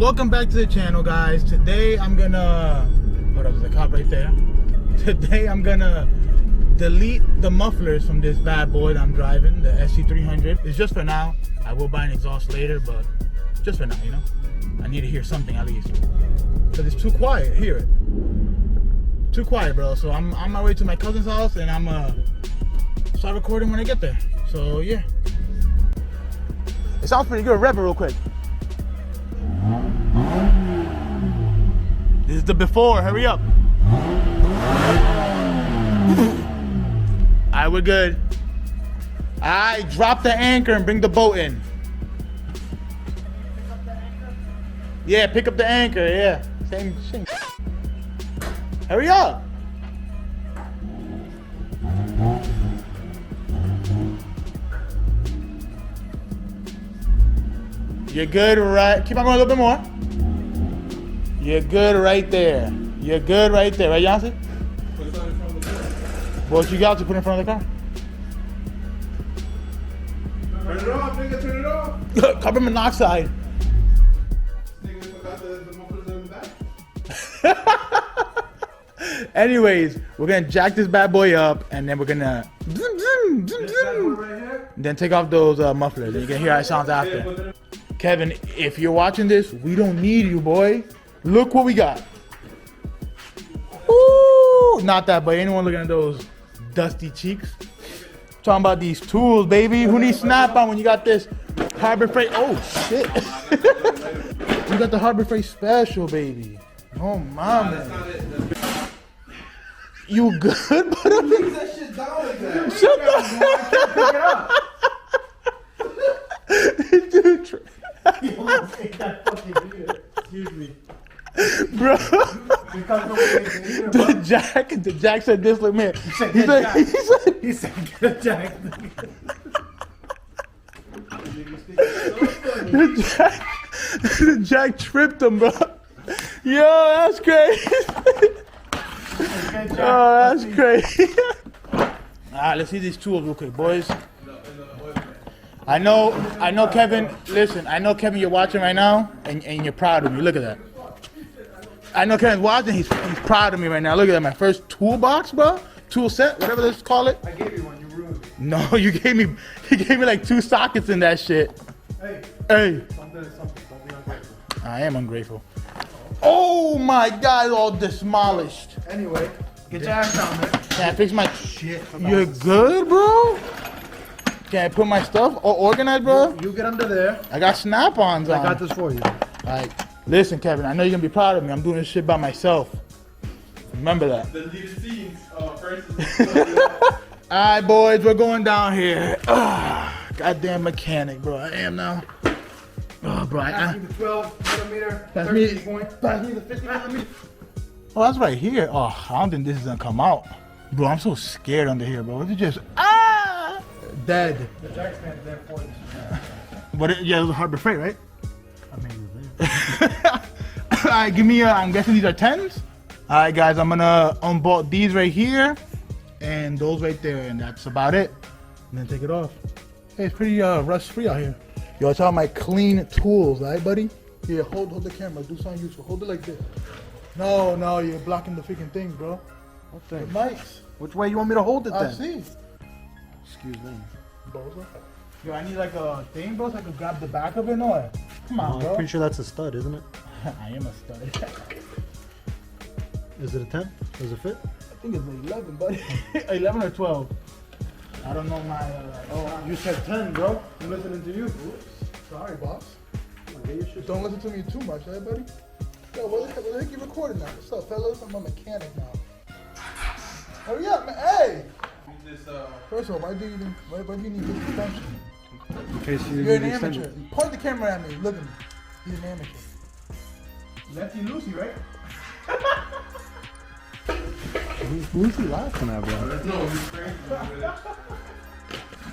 Welcome back to the channel, guys. Today I'm gonna hold up, there's a cop right there. Today I'm gonna delete the mufflers from this bad boy that I'm driving, the SC300. It's just for now. I will buy an exhaust later, but just for now, you know. I need to hear something at least, because it's too quiet. Hear it? Too quiet, bro. So I'm on my way to my cousin's house, and I'm start recording when I get there. So yeah, it sounds pretty good. Rev it real quick. This is the before. Hurry up. Alright, we're good. Alright, drop the anchor and bring the boat in. Pick up the anchor? Yeah, pick up the anchor, yeah. Same thing. Hurry up. You're good, right? Keep on going a little bit more. You're good right there. You're good right there, right, Yancy? Put it in front of the car. What you got to put in front of the car? Turn it off, nigga, turn it off. Look, carbon monoxide. Nigga forgot the mufflers in the back. Anyways, we're gonna jack this bad boy up, and then we're gonna This bad boy right here. then take off those mufflers, and you can hear how it sounds after. Kevin, if you're watching this, we don't need you, boy. Look what we got. Woo! Not that, but anyone looking at those dusty cheeks? Talking about these tools, baby. Who needs Snap-on when you got this Harbor Freight? Oh, shit. You got the Harbor Freight special, baby. Oh, my man. You good, brother? Leave that shit down like that. Shut the dude. Excuse me. Bro, the Jack said this. Look, man. He said, Get a jack. the Jack tripped him, bro. Yo, that's crazy. Oh, that's crazy. Alright, let's see these tools real quick, boys. I know, Kevin. Listen, I know, Kevin, you're watching right now, and you're proud of me. Look at that. I know Kevin's watching. He's proud of me right now. Look at that. My first toolbox, bro. Tool set, whatever let's call it. I gave you one. You ruined it. No, you gave me like 2 sockets in that shit. Hey. Something is something. Don't be ungrateful. I am ungrateful. Oh my God, all demolished. Anyway, get your ass down there. Can I fix my Shit. You're good, bro? Can I put my stuff all organized, bro? You get under there. I got Snap-ons on. I got this for you. Alright, listen, Kevin, I know you're gonna be proud of me. I'm doing this shit by myself. Remember that. The lead scenes first. Alright, boys, we're going down here. Goddamn mechanic, bro. I am now. Oh, bro. Pass me the 12 millimeter. Pass 13 me- point. Pass me the 50 millimeter. Oh, that's right here. Oh, I don't think this is gonna come out. Bro, I'm so scared under here, bro. If it just dead. The jack stands there for you. But yeah, it was a Harbor Freight, right? I mean, Alright, give me I'm guessing these are 10s. Alright guys, I'm gonna unbolt these right here and those right there, and that's about it. And then take it off. Hey, it's pretty rust free out here. Yo, it's all my clean tools, alright buddy? Here, hold the camera, do something useful. Hold it like this. No, you're blocking the freaking things, bro. what The thing? mics. Which way you want me to hold it I then? see. Excuse me. Bozo. Yo, I need like a thing, bro, so I can grab the back of it. No, come on, I'm bro. pretty sure that's a stud, isn't it? I am a stud. Is it a 10? Does it fit? I think it's 11, buddy. 11 or 12. I don't know my. You said 10, bro. I'm listening to you. Oops. Sorry, boss. Don't listen to me too much, eh, buddy? Yo, what the heck you recording now? What's up, fellas? I'm a mechanic now. Hurry up, man. Hey! First of all, why do you need this extension? In case you You're an need to amateur. extend it. Point the camera at me. Look at me. He's an amateur. Lefty Lucy, right? Who's he laughing at, bro?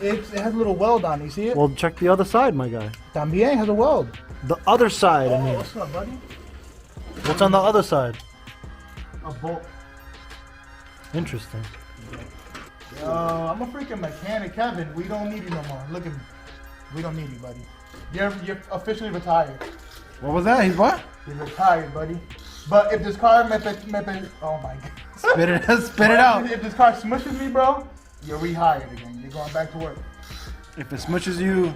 It has a little weld on it. You see it? Well, check the other side, my guy. También has a weld. The other side, I mean. What's up, buddy? What's on the other side? A bolt. Interesting. I'm a freaking mechanic, Kevin. We don't need you no more. Look at me. We don't need you, buddy. You're officially retired. What was that? He's what? He's retired, buddy. But if this car, oh my god. Spit it out. If this car smushes me, bro, you're rehired again. You're going back to work. If it smushes you.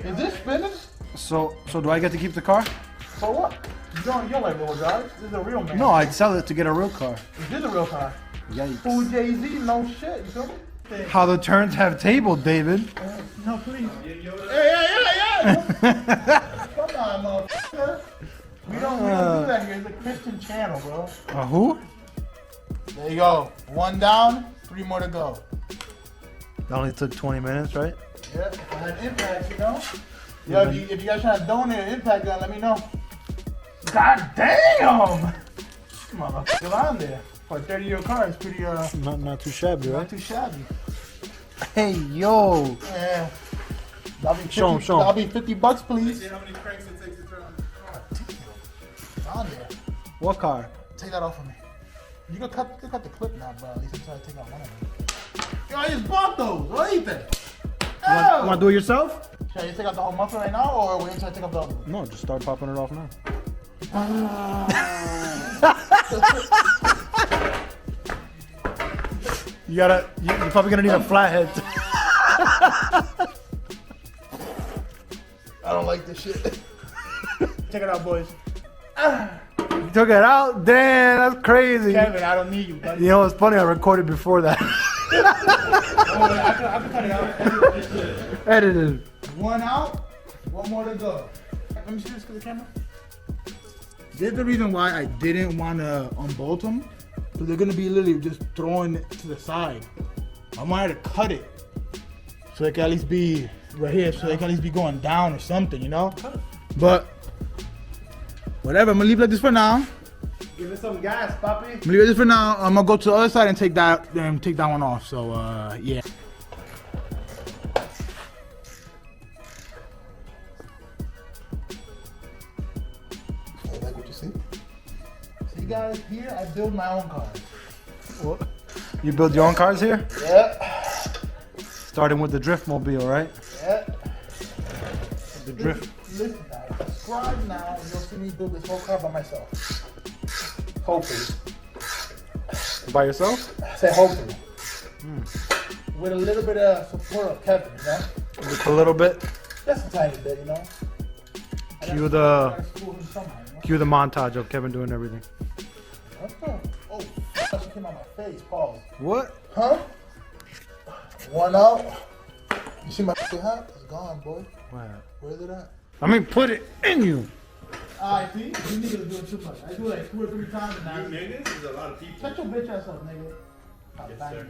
Is this spinning? So do I get to keep the car? For what? You don't like real drives. This is a real man. No, I'd sell it to get a real car. Is this a real car? Yikes. Fool Jay-Z, no shit. You feel me? How the turns have tabled, David. No, please. Hey. Come on, motherfucker. We don't do that here. It's a Christian channel, bro. Who? There you go. 1 down, 3 more to go. That only took 20 minutes, right? Yeah, I had impact, you know? Yo, if you guys trying to donate an impact gun, let me know. God damn! Come on, still on there. For a 30-year car, it's pretty, Not too shabby, not right? too shabby. Hey, yo. Yeah. That'll be 50, Show 'em. That'll be $50, please. See how many cranks it takes to turn on the car. It's on there. What car? Take that off of me. You can cut the clip now, bro. At least I'm trying to take out one of them. Yo, I just bought those. What do you think? You want to do it yourself? Should I just take out the whole muffler right now, or wait until I take out the other one? No, just start popping it off now. You're probably gonna need a flathead. I don't like this shit. Check it out, boys. You took it out? Damn, that's crazy. Kevin, I don't need you, buddy. You know what's funny? I recorded before that. I can cut it out. Edited. 1 out, 1 more to go. Let me see this to the camera. This is the reason why I didn't want to unbolt them. Because they're going to be literally just throwing it to the side. I wanted to cut it. So it can at least be right here. So it can at least be going down or something, you know? But whatever, I'm going to leave it like this for now. Give it some gas, papi. I'm gonna leave it this for now. I'm gonna go to the other side and take that one off. So yeah. Like what you see? See guys, here I build my own cars. What? You build your own cars here? Yeah. Starting with the Driftmobile, right? Yeah. The drift. Listen guys, subscribe now and you'll see me build this whole car by myself. Hopefully. By yourself? I say hopefully. With a little bit of support of Kevin, you know? Just a little bit. Just a tiny bit, you know? Cue the montage of Kevin doing everything. What the? Oh, she came out my face. Pause. What? Huh? 1 out. You see my hat? It's gone, boy. Wow. Where is it at? I mean, put it in you. Alright, see? You niggas are doing too much. I do it like 2 or 3 times and You niggas, there's a lot of people. shut your bitch ass up, nigga. Yes, sir.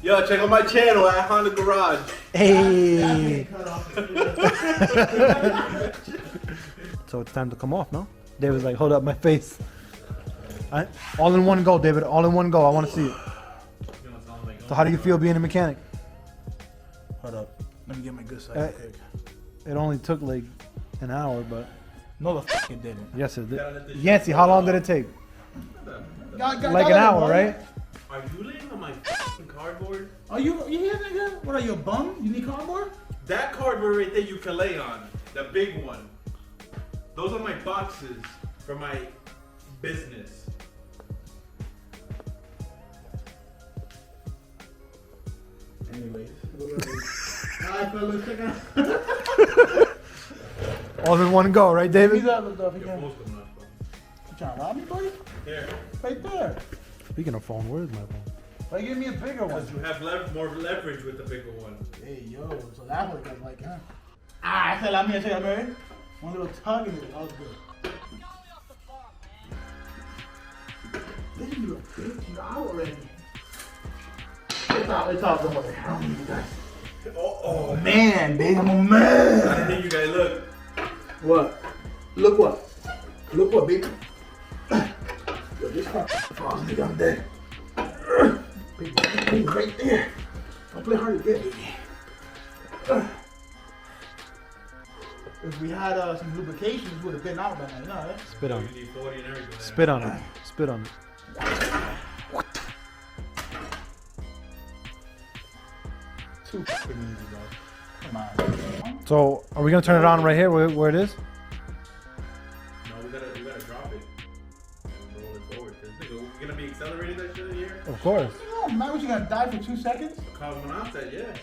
Yo, check out my channel at Honda Garage. Hey. Cut off. So it's time to come off, no? David's like, hold up my face. All in one go, David. All in one go. I want to see it. So how do you feel being a mechanic? Hold up. Let me get my good side real quick. It only took like an hour, but No, the fuck it didn't. yes, it did. Yancy, how long did it take? Like an Like hour, right? Are you laying on my f***ing cardboard? Are you here, nigga? What are you, a bum? You need cardboard? That cardboard right there you can lay on. The big one. Those are my boxes for my business. Anyways. Alright, fellas, check out. All in one go, right, David? These other stuff again. Most of them not fun. You trying to rob me, buddy? Here. Right there. Speaking of phone, where's my phone? Why give me a bigger one? Because you have more leverage with the bigger one. Hey, yo, so that was like, huh? Ah, esa es la mía, check out, Mary. One little tug in it, that was good. This is a 15 hour already. It's all good. I don't need you guys. Oh, man, baby, I'm a I man. didn't think you guys look. What? Look what? Look what, baby? Yo, this car falls, nigga, I'm dead. Baby, right there. Don't play hard to get, baby. If we had some lubrication, it would have been out by now, you know, right? Spit on You it. need 40 and everything. Spit on it. Spit on it. Too fucking easy, bro. Come on. So, are we gonna turn it on right here where it is? No, we gotta drop it and roll it forward. We're gonna be accelerating that shit here. Of course. Oh, man, was you gonna die for 2 seconds? The cosmonaut said, yeah.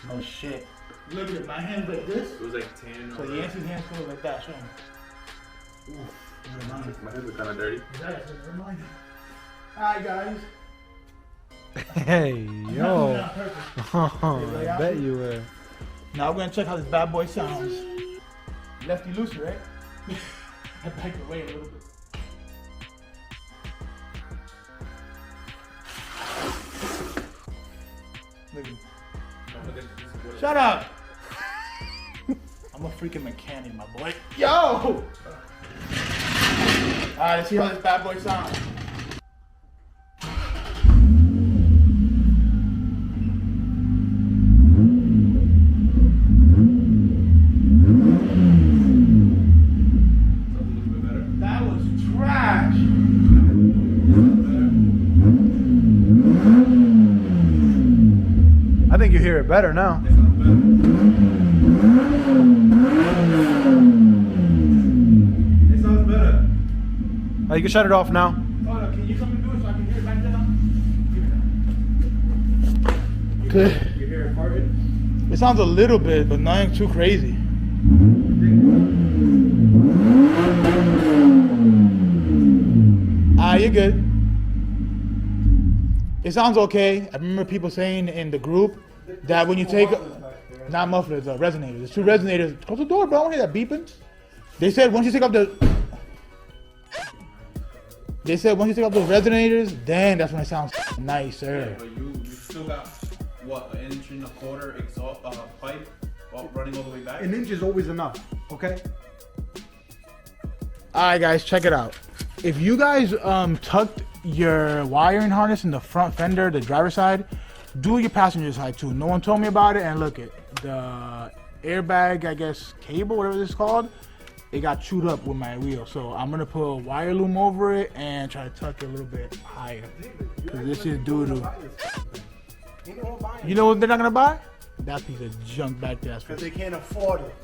No shit. Look at my hands like this. It was like 10 So or Yancey's hands go like that. Show him. Oof. my hands are kind of dirty. Alright, guys. Hey, yo. Not perfect. I bet you were. Now we're gonna check how this bad boy sounds. Lefty loosey, right? I backed away a little bit. Look at me. Shut up! I'm a freaking mechanic, my boy. Yo! Alright, let's see how this bad boy sounds. That was trash! I think you hear it better now. It sounds better. You can shut it off now. Hold on, can you come and do it so I can hear it back there? Good. You hear it farting? It sounds a little bit, but nothing too crazy. You're good. It sounds okay. I remember people saying in the group that when you take, not mufflers, resonators. There's 2 resonators. Close the door, bro. I don't hear that beeping. They said once you take off the, those resonators, then that's when it sounds nicer. But you still got what, 1.25 inch exhaust pipe running all the way back? An inch is always enough, okay? Alright guys, check it out. If you guys tucked your wiring harness in the front fender, the driver's side, do your passenger side too. No one told me about it, and look it, the airbag, I guess, cable, whatever this is called, it got chewed up with my wheel. So I'm gonna put a wire loom over it and try to tuck it a little bit higher. Cause this is doo-doo. You know what they're not gonna buy? That piece of junk back there. Because they can't afford it.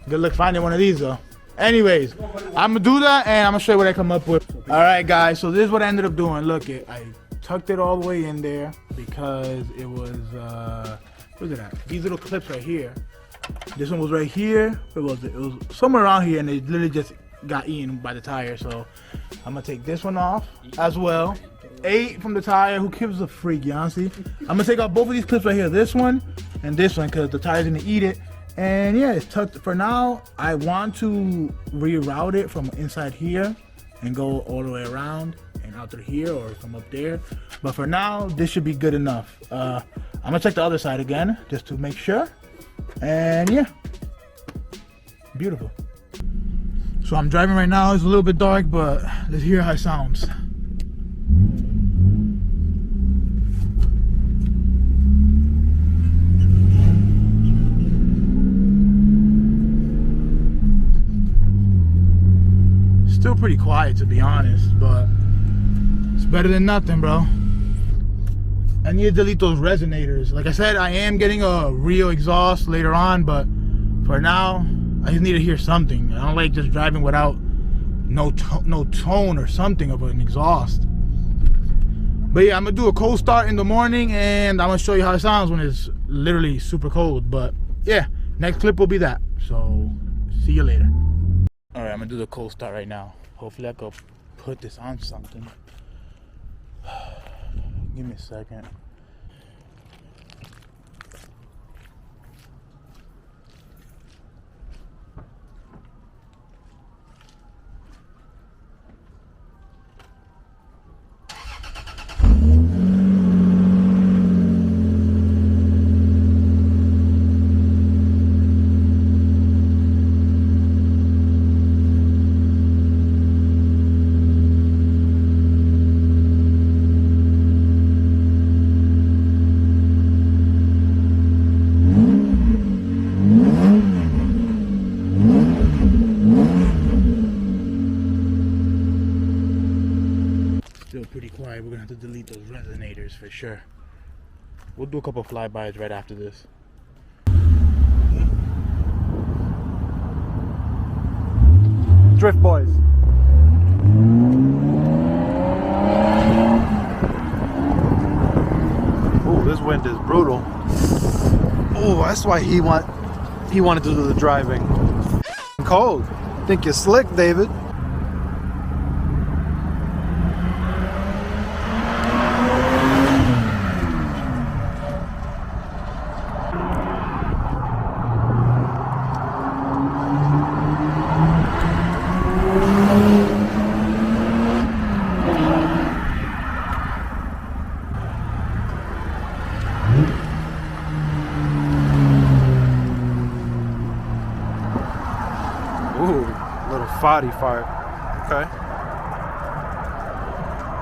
Good luck finding one of these though. Anyways, I'm gonna do that and I'm gonna show you what I come up with. All right, guys. So this is what I ended up doing. Look, I tucked it all the way in there because it was where's it at? These little clips right here. This one was right here. Where was it? It was somewhere around here, and it literally just got eaten by the tire. So I'm gonna take this one off as well. 8 from the tire. Who gives a freak, Yancy? I'm gonna take off both of these clips right here. This one and this one because the tire's gonna eat it. And yeah, it's tucked for now. I want to reroute it from inside here and go all the way around and out through here or from up there. But for now, this should be good enough. I'm gonna check the other side again just to make sure. And yeah, beautiful. So I'm driving right now. It's a little bit dark, but let's hear how it sounds. Still pretty quiet, to be honest, but it's better than nothing, bro. I need to delete those resonators. Like I said, I am getting a real exhaust later on, but for now, I just need to hear something. I don't like just driving without no tone or something of an exhaust. But yeah, I'm gonna do a cold start in the morning, and I'm gonna show you how it sounds when it's literally super cold. But yeah, next clip will be that. So see you later. All right, I'm gonna do the cold start right now. Hopefully I can put this on something. Give me a second. Still pretty quiet. We're gonna have to delete those resonators for sure. We'll do a couple flybys right after this. Drift boys. Ooh, this wind is brutal. Ooh, that's why he wanted to do the driving. Cold. Think you're slick, David. Ooh, little farty fart. Okay.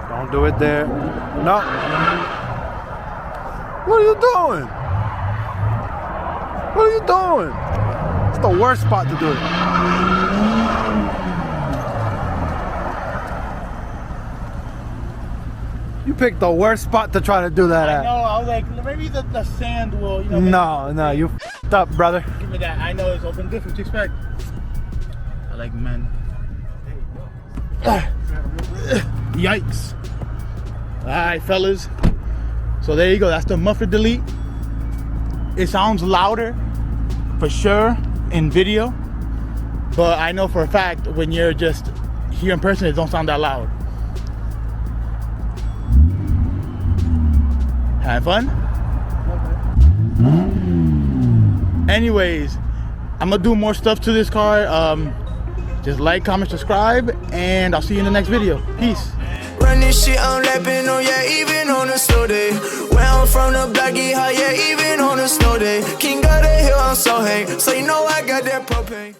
Don't do it there. No. What are you doing? What are you doing? It's the worst spot to do it. You picked the worst spot to try to do that at. I know, I was like, maybe the sand will, you know. No, you f***ed up, brother. Give me that. I know it's open good. What you expect? I like men. Yikes. Alright, fellas. So there you go. That's the muffler delete. It sounds louder for sure in video, but I know for a fact when you're just here in person, it don't sound that loud. Have fun? Anyways, I'm gonna do more stuff to this car. Just like, comment, subscribe, and I'll see you in the next video. Peace. Run this shit, I'm lapping on, yeah, even on a snow day. Where I'm from, the block get hot, yeah, even on a snow day. King of the hill, I'm so hang, so you know I got that propane.